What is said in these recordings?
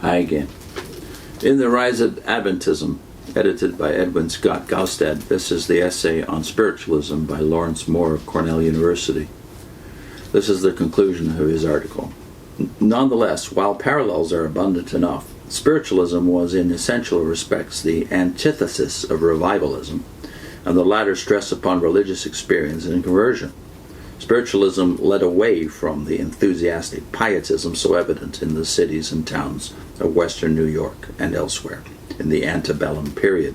Hi again. In The Rise of Adventism, edited by Edwin Scott Gaustad, this is the essay on Spiritualism by Lawrence Moore of Cornell University. This is the conclusion of his article. Nonetheless, while parallels are abundant enough, Spiritualism was in essential respects the antithesis of revivalism, and the latter stress upon religious experience and conversion. Spiritualism led away from the enthusiastic pietism so evident in the cities and towns of western New York and elsewhere in the antebellum period.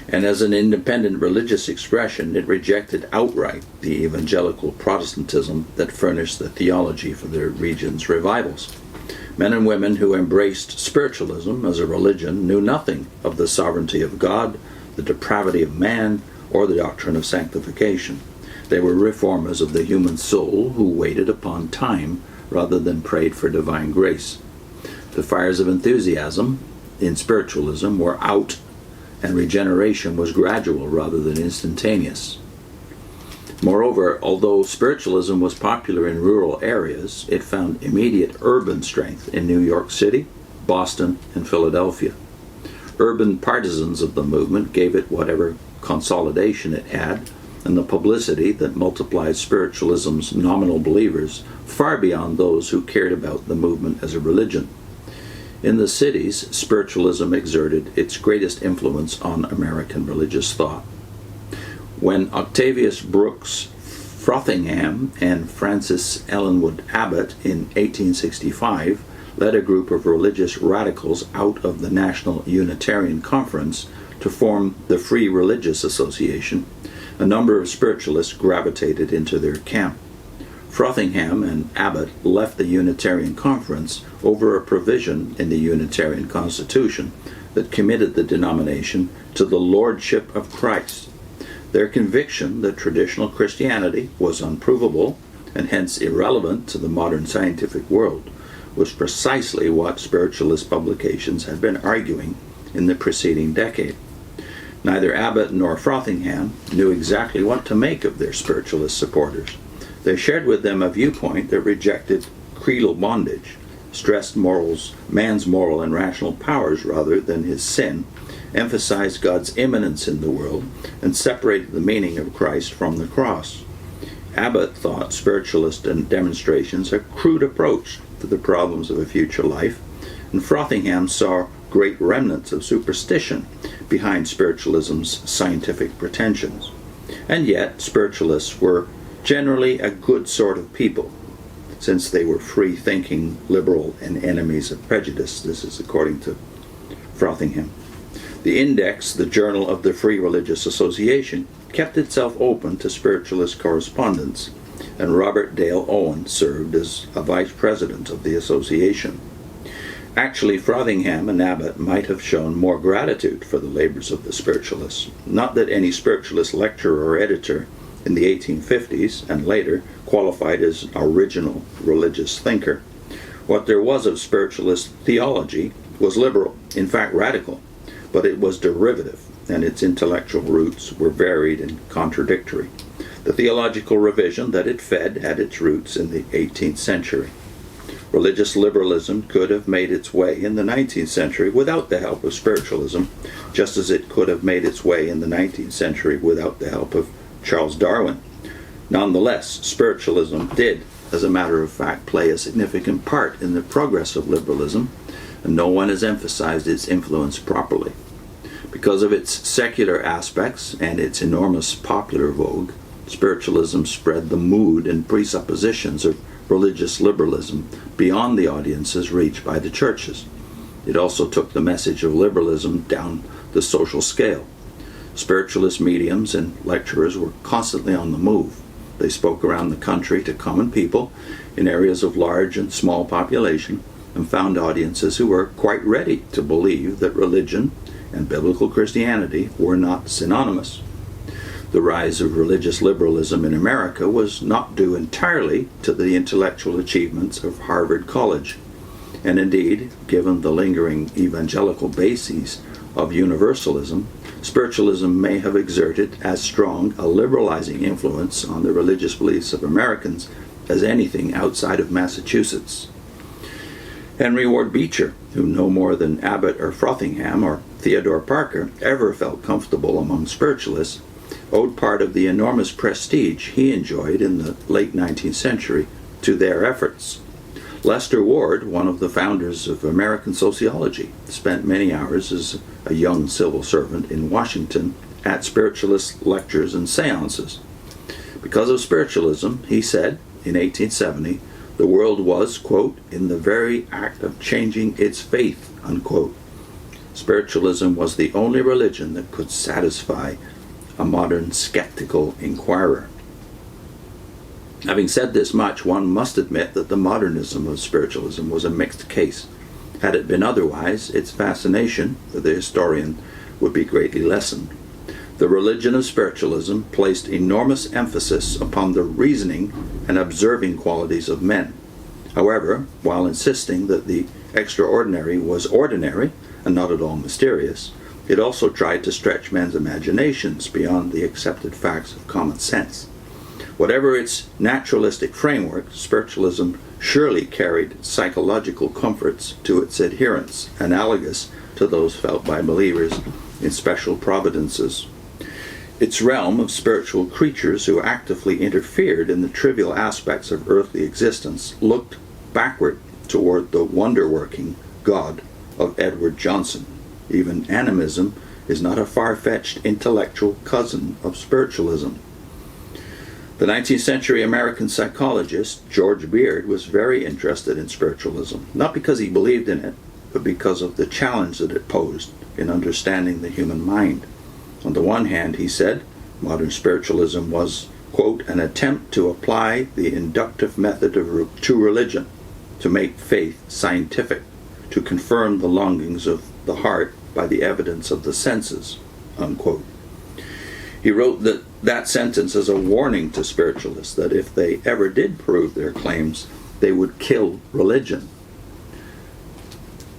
And as an independent religious expression, it rejected outright the evangelical Protestantism that furnished the theology for the region's revivals. Men and women who embraced spiritualism as a religion knew nothing of the sovereignty of God, the depravity of man, or the doctrine of sanctification. They were reformers of the human soul who waited upon time rather than prayed for divine grace. The fires of enthusiasm in spiritualism were out, and regeneration was gradual rather than instantaneous. Moreover, although spiritualism was popular in rural areas, it found immediate urban strength in New York City, Boston, and Philadelphia. Urban partisans of the movement gave it whatever consolidation it had, and the publicity that multiplied spiritualism's nominal believers far beyond those who cared about the movement as a religion. In the cities, spiritualism exerted its greatest influence on American religious thought. When Octavius Brooks Frothingham and Francis Ellingwood Abbot in 1865 led a group of religious radicals out of the National Unitarian Conference to form the Free Religious Association, a number of spiritualists gravitated into their camp. Frothingham and Abbot left the Unitarian Conference over a provision in the Unitarian Constitution that committed the denomination to the Lordship of Christ. Their conviction that traditional Christianity was unprovable and hence irrelevant to the modern scientific world was precisely what spiritualist publications had been arguing in the preceding decade. Neither Abbot nor Frothingham knew exactly what to make of their spiritualist supporters. They shared with them a viewpoint that rejected creedal bondage, stressed man's moral and rational powers rather than his sin, emphasized God's immanence in the world, and separated the meaning of Christ from the cross. Abbot thought spiritualist demonstrations a crude approach to the problems of a future life, and Frothingham saw great remnants of superstition behind spiritualism's scientific pretensions. And yet, spiritualists were generally a good sort of people, since they were free-thinking, liberal, and enemies of prejudice. This is according to Frothingham. The Index, the journal of the Free Religious Association, kept itself open to spiritualist correspondence, and Robert Dale Owen served as a vice president of the association. Actually, Frothingham and Abbot might have shown more gratitude for the labors of the spiritualists. Not that any spiritualist lecturer or editor in the 1850s and later qualified as an original religious thinker. What there was of spiritualist theology was liberal, in fact radical, but it was derivative, and its intellectual roots were varied and contradictory. The theological revision that it fed had its roots in the 18th century. Religious liberalism could have made its way in the 19th century without the help of spiritualism, just as it could have made its way in the 19th century without the help of Charles Darwin. Nonetheless, spiritualism did, as a matter of fact, play a significant part in the progress of liberalism, and no one has emphasized its influence properly. Because of its secular aspects and its enormous popular vogue, spiritualism spread the mood and presuppositions of religious liberalism beyond the audiences reached by the churches. It also took the message of liberalism down the social scale. Spiritualist mediums and lecturers were constantly on the move. They spoke around the country to common people in areas of large and small population and found audiences who were quite ready to believe that religion and biblical Christianity were not synonymous. The rise of religious liberalism in America was not due entirely to the intellectual achievements of Harvard College. And indeed, given the lingering evangelical bases of universalism, spiritualism may have exerted as strong a liberalizing influence on the religious beliefs of Americans as anything outside of Massachusetts. Henry Ward Beecher, who no more than Abbot or Frothingham or Theodore Parker ever felt comfortable among spiritualists, owed part of the enormous prestige he enjoyed in the late 19th century to their efforts. Lester Ward, one of the founders of American sociology, spent many hours as a young civil servant in Washington at spiritualist lectures and seances. Because of spiritualism, he said in 1870, the world was, quote, in the very act of changing its faith, unquote. Spiritualism was the only religion that could satisfy a modern skeptical inquirer. Having said this much, one must admit that the modernism of spiritualism was a mixed case. Had it been otherwise, its fascination for the historian would be greatly lessened. The religion of spiritualism placed enormous emphasis upon the reasoning and observing qualities of men. However, while insisting that the extraordinary was ordinary and not at all mysterious, it also tried to stretch men's imaginations beyond the accepted facts of common sense. Whatever its naturalistic framework, spiritualism surely carried psychological comforts to its adherents, analogous to those felt by believers in special providences. Its realm of spiritual creatures who actively interfered in the trivial aspects of earthly existence looked backward toward the wonder-working God of Edward Johnson. Even animism is not a far-fetched intellectual cousin of spiritualism. The 19th century American psychologist George Beard was very interested in spiritualism, not because he believed in it, but because of the challenge that it posed in understanding the human mind. On the one hand, he said, modern spiritualism was, quote, an attempt to apply the inductive method to religion, to make faith scientific, to confirm the longings of the heart by the evidence of the senses, unquote. He wrote that sentence as a warning to spiritualists that if they ever did prove their claims, they would kill religion.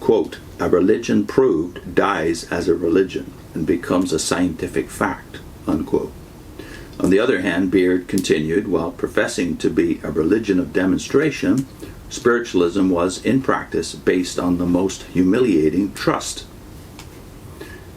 Quote, a religion proved dies as a religion and becomes a scientific fact, unquote. On the other hand, Beard continued, while professing to be a religion of demonstration, spiritualism was in practice based on the most humiliating trust.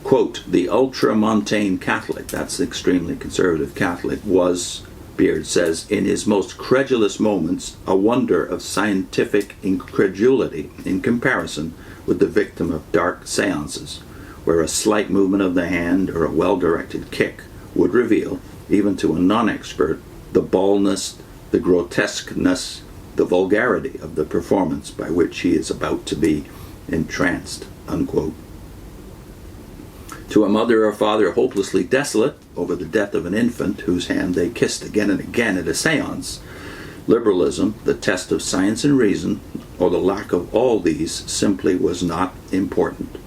Quote, the ultramontane Catholic, that's the extremely conservative Catholic, was, Beard says, in his most credulous moments, a wonder of scientific incredulity in comparison with the victim of dark seances, where a slight movement of the hand or a well-directed kick would reveal, even to a non-expert, the baldness, the grotesqueness, the vulgarity of the performance by which he is about to be entranced, unquote. To a mother or father hopelessly desolate over the death of an infant whose hand they kissed again and again at a seance, liberalism, the test of science and reason, or the lack of all these, simply was not important.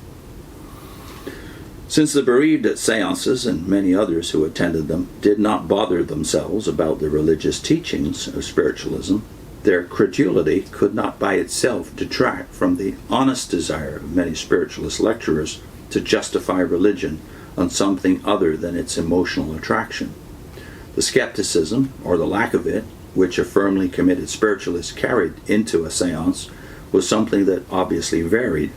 Since the bereaved at seances, and many others who attended them, did not bother themselves about the religious teachings of spiritualism, their credulity could not by itself detract from the honest desire of many spiritualist lecturers to justify religion on something other than its emotional attraction. The skepticism, or the lack of it, which a firmly committed spiritualist carried into a seance was something that obviously varied.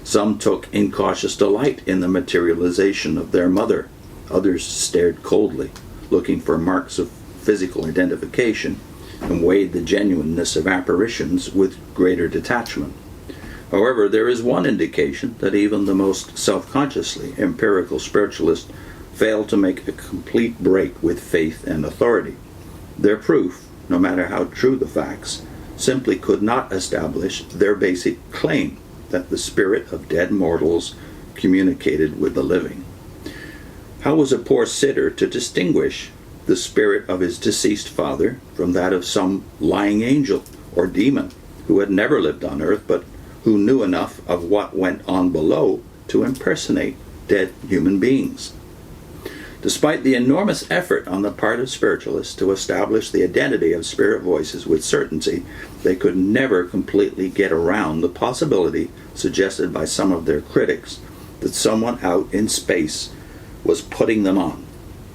Some took incautious delight in the materialization of their mother. Others stared coldly, looking for marks of physical identification, and weighed the genuineness of apparitions with greater detachment. However, there is one indication that even the most self-consciously empirical spiritualist failed to make a complete break with faith and authority. Their proof, no matter how true the facts, simply could not establish their basic claim that the spirit of dead mortals communicated with the living. How was a poor sitter to distinguish the spirit of his deceased father from that of some lying angel or demon who had never lived on earth but who knew enough of what went on below to impersonate dead human beings? Despite the enormous effort on the part of spiritualists to establish the identity of spirit voices with certainty, they could never completely get around the possibility suggested by some of their critics that someone out in space was putting them on.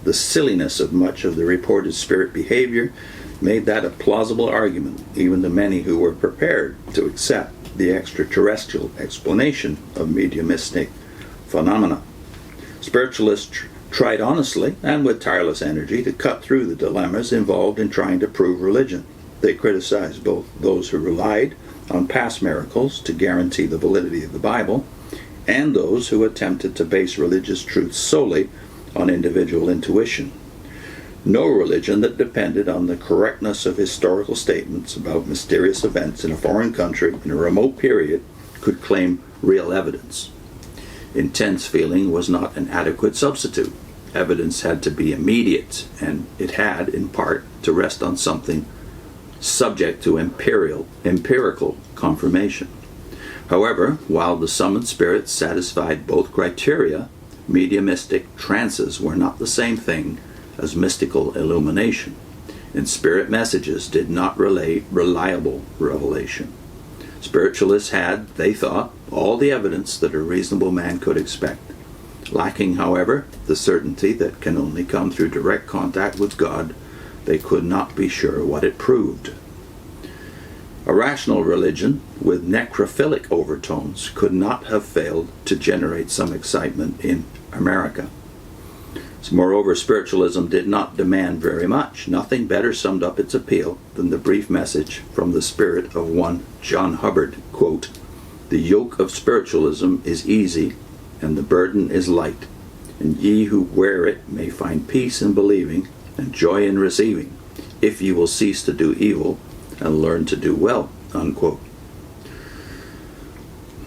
The silliness of much of the reported spirit behavior made that a plausible argument, even to many who were prepared to accept the extraterrestrial explanation of mediumistic phenomena. Spiritualists tried honestly and with tireless energy to cut through the dilemmas involved in trying to prove religion. They criticized both those who relied on past miracles to guarantee the validity of the Bible and those who attempted to base religious truths solely on individual intuition. No religion that depended on the correctness of historical statements about mysterious events in a foreign country in a remote period could claim real evidence. Intense feeling was not an adequate substitute. Evidence had to be immediate, and it had, in part, to rest on something subject to empirical confirmation. However, while the summoned spirits satisfied both criteria, mediumistic trances were not the same thing as mystical illumination, and spirit messages did not relay reliable revelation. Spiritualists had, they thought, all the evidence that a reasonable man could expect, lacking, however, the certainty that can only come through direct contact with God. They could not be sure what it proved. A rational religion with necrophilic overtones could not have failed to generate some excitement in America. Moreover, spiritualism did not demand very much. Nothing better summed up its appeal than the brief message from the spirit of one John Hubbard, quote, "The yoke of spiritualism is easy, and the burden is light, and ye who wear it may find peace in believing and joy in receiving, if ye will cease to do evil and learn to do well," unquote.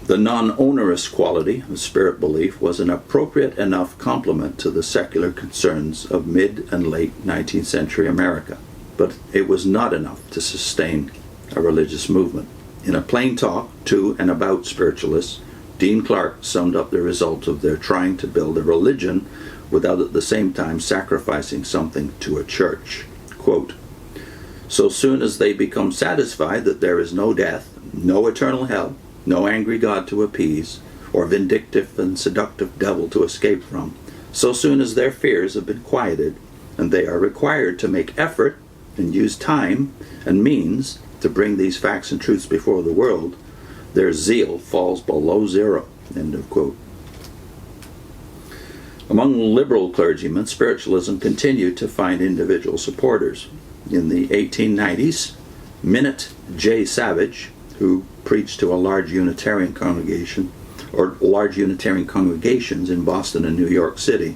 The non-onerous quality of spirit belief was an appropriate enough complement to the secular concerns of mid and late 19th century America, but it was not enough to sustain a religious movement. In a plain talk to and about spiritualists, Dean Clark summed up the result of their trying to build a religion without at the same time sacrificing something to a church. Quote, "So soon as they become satisfied that there is no death, no eternal hell, no angry God to appease, or vindictive and seductive devil to escape from, so soon as their fears have been quieted, and they are required to make effort and use time and means to bring these facts and truths before the world, their zeal falls below zero." End of quote. Among liberal clergymen, spiritualism continued to find individual supporters. In the 1890s, Minot J. Savage, who preached to a large Unitarian congregation, or large Unitarian congregations in Boston and New York City,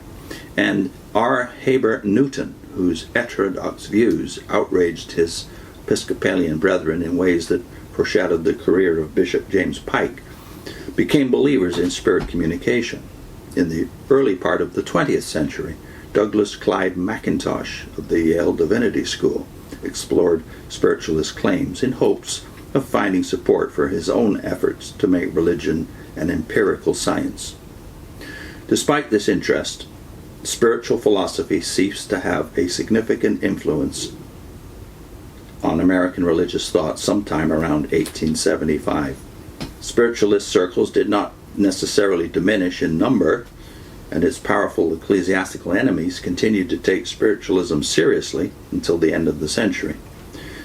and R. Heber Newton, whose heterodox views outraged his Episcopalian brethren in ways that foreshadowed the career of Bishop James Pike, became believers in spirit communication. In the early part of the 20th century, Douglas Clyde Macintosh of the Yale Divinity School explored spiritualist claims in hopes of finding support for his own efforts to make religion an empirical science. Despite this interest, spiritual philosophy ceased to have a significant influence on American religious thought sometime around 1875. Spiritualist circles did not necessarily diminish in number, and its powerful ecclesiastical enemies continued to take spiritualism seriously until the end of the century.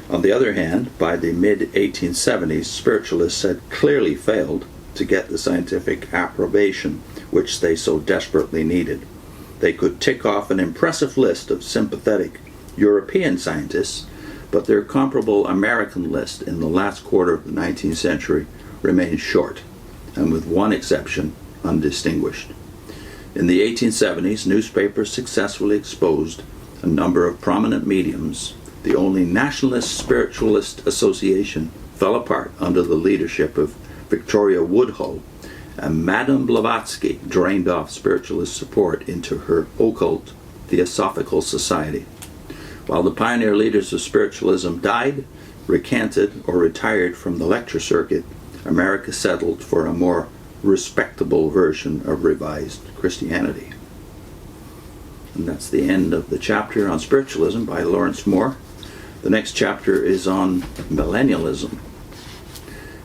On the other hand, by the mid-1870s, spiritualists had clearly failed to get the scientific approbation which they so desperately needed. They could tick off an impressive list of sympathetic European scientists, but their comparable American list in the last quarter of the 19th century remained short, and with one exception, undistinguished. In the 1870s, newspapers successfully exposed a number of prominent mediums. The only nationalist spiritualist association fell apart under the leadership of Victoria Woodhull, and Madame Blavatsky drained off spiritualist support into her occult Theosophical Society. While the pioneer leaders of spiritualism died, recanted, or retired from the lecture circuit, America settled for a more respectable version of revised Christianity. And that's the end of the chapter on spiritualism by Lawrence Moore. The next chapter is on millennialism,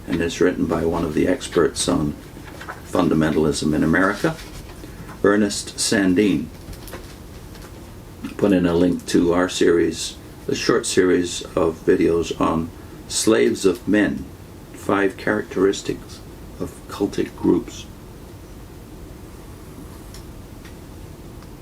and it's written by one of the experts on fundamentalism in America, Ernest Sandin. Put in a link to our series, a short series of videos on slaves of men, 5 characteristics of cultic groups.